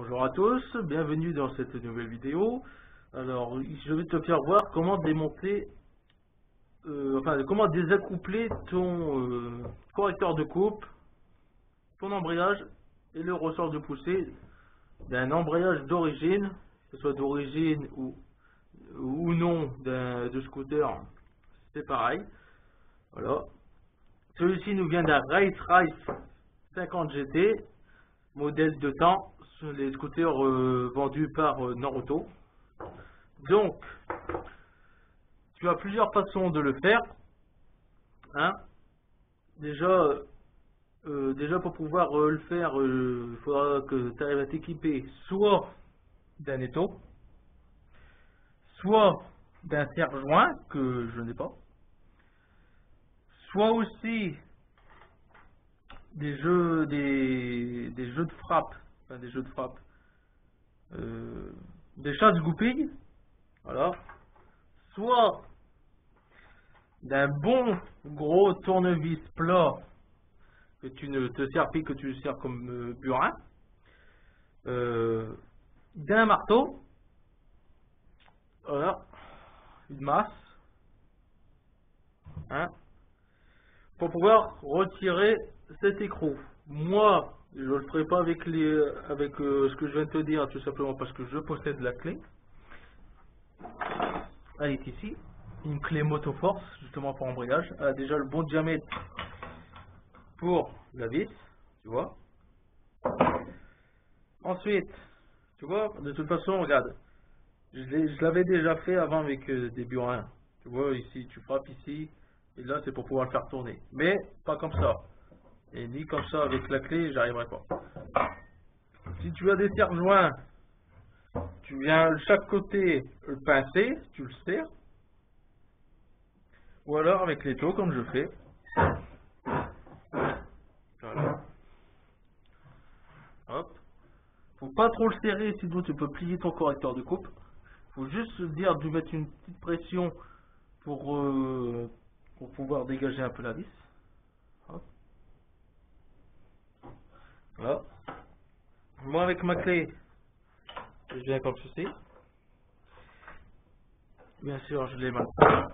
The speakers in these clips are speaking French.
Bonjour à tous, bienvenue dans cette nouvelle vidéo. Alors, je vais te faire voir comment démonter, comment désaccoupler ton correcteur de coupe, ton embrayage et le ressort de poussée d'un embrayage d'origine, que ce soit d'origine ou non de scooter, c'est pareil. Voilà. Celui-ci nous vient d'un Race 50 GT, modèle de temps, sur les scooters vendus par Naruto. Donc, tu as plusieurs façons de le faire. Hein. Déjà, pour pouvoir le faire, il faudra que tu arrives à t'équiper soit d'un étau, soit d'un serre-joint que je n'ai pas, soit aussi des jeux de frappe, des chasse-goupilles, voilà, soit d'un bon gros tournevis plat que tu ne te sers plus, que tu sers comme burin, d'un marteau, voilà, une masse, hein, pour pouvoir retirer cet écrou. Moi, je ne le ferai pas avec ce que je viens de te dire, tout simplement parce que je possède la clé. Elle est ici, une clé motoforce, justement pour embrayage. Elle a déjà le bon diamètre pour la vis, tu vois. Ensuite, tu vois, de toute façon, regarde, je l'avais déjà fait avant avec des burins. Tu vois, ici, tu frappes ici, et là, c'est pour pouvoir le faire tourner. Mais pas comme ça. Et ni comme ça avec la clé, j'arriverai pas. Si tu as des serre-joints, tu viens de chaque côté le pincer, tu le serres. Ou alors avec l'étau, comme je fais. Voilà. Hop. Faut pas trop le serrer, sinon tu peux plier ton correcteur de coupe. Faut juste se dire de mettre une petite pression pour pouvoir dégager un peu la vis. Hop. Voilà. Moi avec ma clé, je viens comme ceci. Bien sûr, je l'ai maintenant.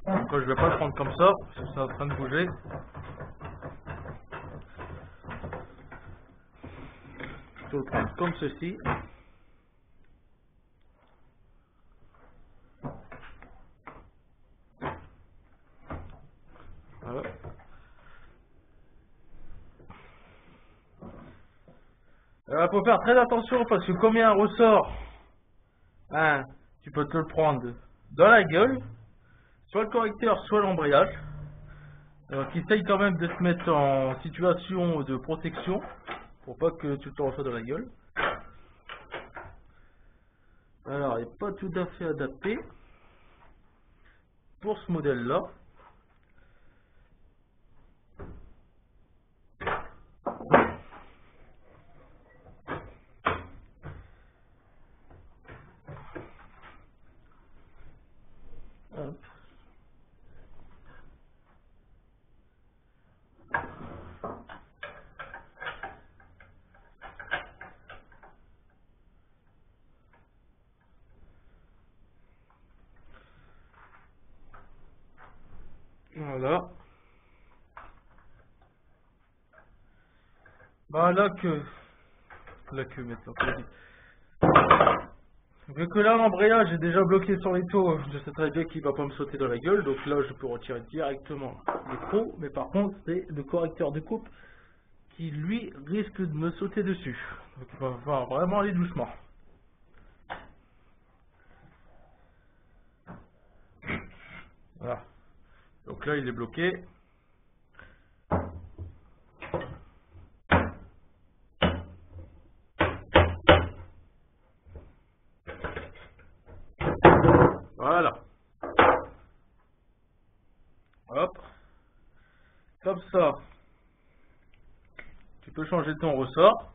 Donc je vais pas le prendre comme ça, parce que c'est en train de bouger. Je vais le prendre comme ceci. Voilà. Il faut faire très attention parce que comme il y a un ressort, hein, tu peux te le prendre dans la gueule, soit le correcteur, soit l'embrayage. Donc essaye quand même de se mettre en situation de protection pour pas que tu te reçois dans la gueule. Alors il n'est pas tout à fait adapté pour ce modèle là. Hop. Voilà. Bah là que maintenant. Vu que là l'embrayage est déjà bloqué sur les taux, je sais très bien qu'il va pas me sauter dans la gueule, donc là je peux retirer directement l'écrou, mais par contre c'est le correcteur de coupe qui lui risque de me sauter dessus. Donc il va falloir vraiment aller doucement. Voilà. Donc là il est bloqué. Voilà. Hop. Comme ça. Tu peux changer ton ressort.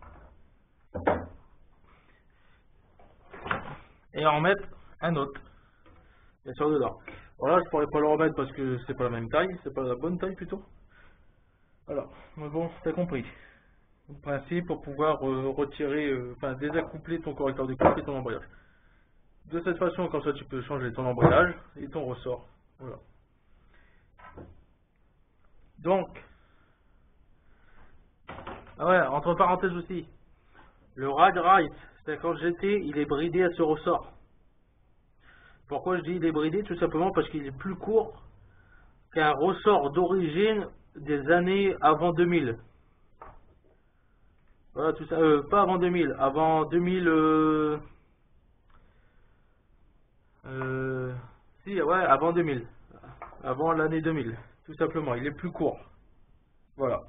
et en mettre un autre, bien sûr, dedans. Voilà, je pourrais pas le remettre parce que c'est pas la même taille, c'est pas la bonne taille plutôt. Voilà, mais bon, t'as compris. Le principe pour pouvoir retirer, enfin désaccoupler ton correcteur de coupe et ton embrayage. De cette façon, comme ça tu peux changer ton embrayage et ton ressort. Voilà. Donc, ah ouais, entre parenthèses aussi, le ride right, c'est-à-dire quand j'étais, il est bridé à ce ressort. Pourquoi je dis il est bridé? Tout simplement parce qu'il est plus court qu'un ressort d'origine des années avant 2000. Voilà, tout ça, pas avant 2000, avant 2000, si, ouais, avant 2000, avant l'année 2000, tout simplement, il est plus court. Voilà.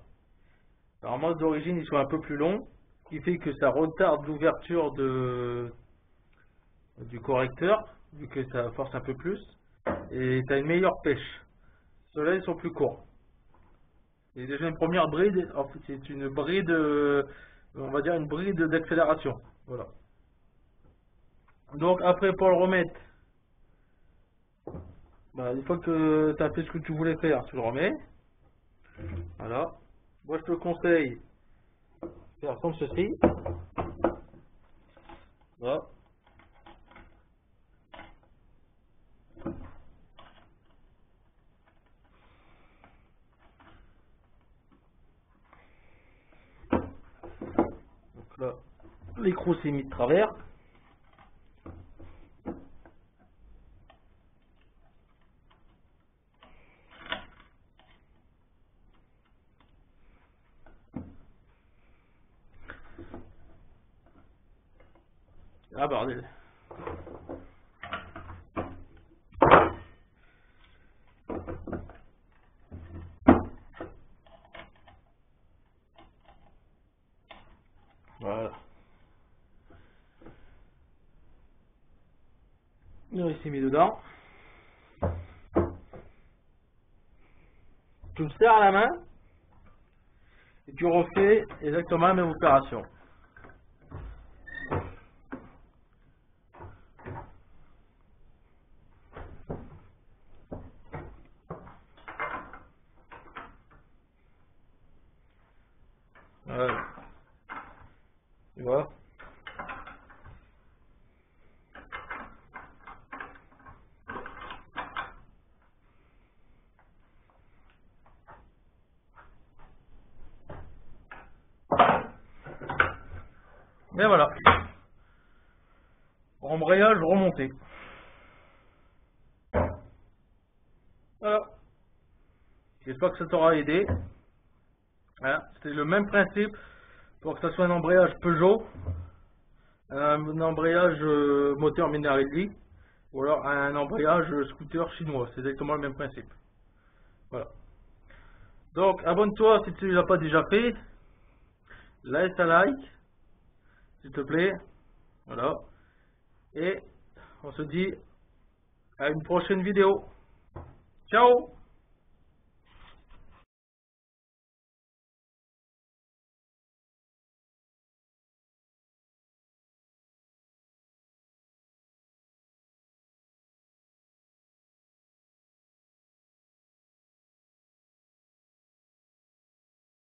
Normalement, d'origine, ils sont un peu plus longs, ce qui fait que ça retarde l'ouverture du correcteur, vu que ça force un peu plus, et tu as une meilleure pêche. Ceux-là, ils sont plus courts. Et déjà une première bride, en fait, c'est une bride, on va dire une bride d'accélération. Voilà. Donc après, pour le remettre, bah, une fois que tu as fait ce que tu voulais faire, tu le remets. Voilà. Moi, je te conseille de faire comme ceci. Voilà. Donc là, l'écrou s'est mis de travers. Ah bordel. Voilà. Il s'est mis dedans. Tu le serres à la main et tu refais exactement la même opération. Voilà. Tu vois? Et voilà. Embrayage remonté. Voilà. J'espère que ça t'aura aidé. Voilà. C'est le même principe pour que ça soit un embrayage Peugeot, un embrayage moteur Minarelli, ou alors un embrayage scooter chinois. C'est exactement le même principe. Voilà. Donc, abonne-toi si tu ne l'as pas déjà fait. Laisse un like, s'il te plaît. Voilà. Et on se dit à une prochaine vidéo. Ciao!